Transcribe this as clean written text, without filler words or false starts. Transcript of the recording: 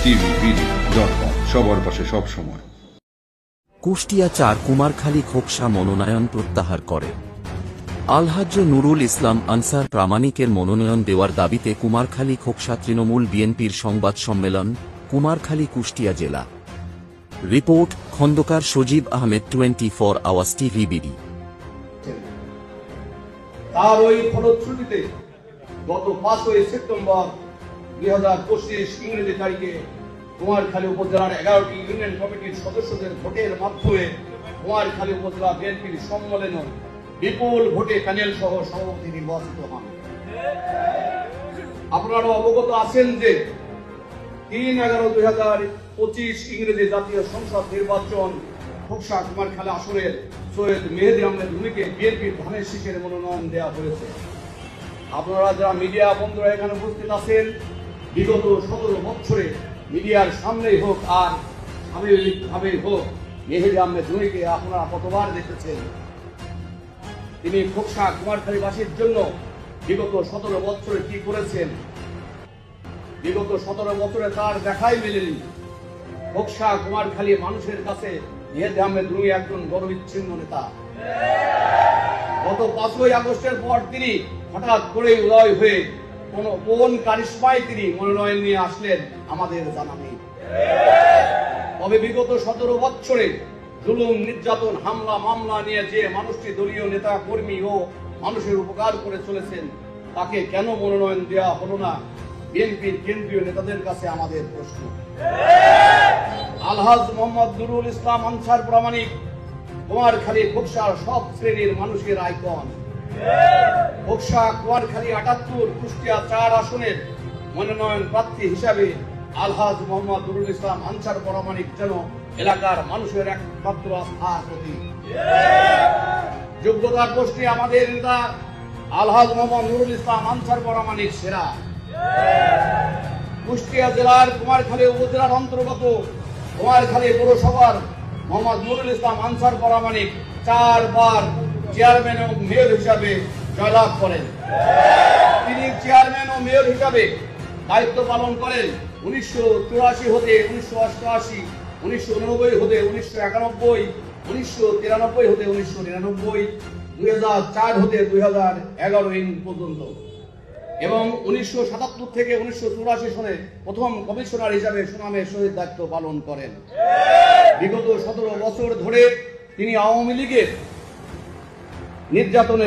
TVBD.com সবার পাশে সব সময়। কুষ্টিয়া ৪ কুমারখালী খোকসা মনোনয়ন প্রত্যাহার করে। আলহাজ্জ নুরুল ইসলাম আনসার প্রামাণিকের মনোনয়ন দেওয়ার দাবিতে কুমারখালী খোকসা তৃণমূল বিএনপির সংবাদ সম্মেলন, কুমারখালী কুষ্টিয়া জেলা। রিপোর্ট খন্দকার সজীব আহমেদ, 24 আওয়ার্স TVBD। তার ওই ফলশ্রুতিতে গত 5 সেপ্টেম্বর 2025 ইংরেজি তারিখে কুমারখালী উপজেলার 11টি ইউনিয়ন কমিটির সদস্যদের ভোটের মাধ্যমে কুমারখালী উপজেলা বিএনপির সম্মেলনে বিপুল ভোটে প্যানেল সহ সভাপতি নির্বাচিত হন। আপনারা অবগত আছেন যে 3/11/2025 ইংরেজি জাতীয় সংসদ নির্বাচন খোকসা কুমারখালী আসনের সৈয়দ মেহেদী আহমেদ রুমিকে বিএনপির ধানের শীষের মনোনয়ন দেওয়া হয়েছে। আপনারা যারা মিডিয়া বন্ধুরা এখানে উপস্থিত আছেন, বিগত 17 বছরে মিডিয়ার সামনেই হোক আর স্বাভাবিকভাবেই হোক মেহেদী আহমেদ রুমিকে আপনারা কতবার দেখেছেন। তিনি খোকসা কুমারখালীবাসীর জন্য বিগত 17 বছরে কি করেছেন, বিগত 17 বছরে তার দেখাই মেলেনি। খোকসা কুমারখালী মানুষের কাছে মেহেদী আহমেদ রুমি একজন গর্ববিচ্ছিন্ন নেতা। গত 5 আগস্টের পর তিনি হঠাৎ করে উদয় হয়ে কোন কারিশমায় তিনি মনোনয়ন নিয়ে আসলেন আমাদের জানা নেই। তবে বিগত 17 বছরে জুলুম, নির্যাতন, হামলা, মামলা নিয়ে যে মানুষটি দলীয় নেতা কর্মী ও মানুষের উপকার করে চলেছেন, তাকে কেন মনোনয়ন দেওয়া হলো না, বিএনপির কেন্দ্রীয় নেতাদের কাছে আমাদের প্রশ্ন। আলহাজ মোহাম্মদ নুরুল ইসলাম আনসার প্রামাণিক কুমারখালী খোকসার সব শ্রেণীর মানুষের আইকন। খোকসা কুমারখালী 78 কুষ্টিয়া 4 আসনের মনোনয়ন প্রার্থী হিসাবে আলহাজ মোহাম্মদ নুরুল ইসলাম আনসার প্রামাণিক যেন এলাকার মানুষের একমাত্র আস্থার প্রতীক। যোগ্যতার প্রশ্নে আমাদের নেতা আলহাজ মোহাম্মদ নুরুল ইসলাম আনসার প্রামাণিক সেরা। কুষ্টিয়া জেলার কুমারখালী উপজেলার অন্তর্গত কুমারখালী পৌরসভার মোহাম্মদ নুরুল ইসলাম আনসার প্রামাণিক 4 বার চেয়ারম্যান ও মেয়র হিসাবে জয়লাভ করেন। তিনি চেয়ারম্যান ও মেয়র হিসাবে দায়িত্ব পালন করেন 1984 হতে 1988, 1989 হতে 1991, 1993 হতে 1999, 2004 হতে 2011 পর্যন্ত এবং 1977 থেকে 1984 সনে প্রথম কমিশনার হিসাবে সুনামের সহিত দায়িত্ব পালন করেন। বিগত 17 বছর ধরে তিনি আওয়ামী লীগের নির্যাতনের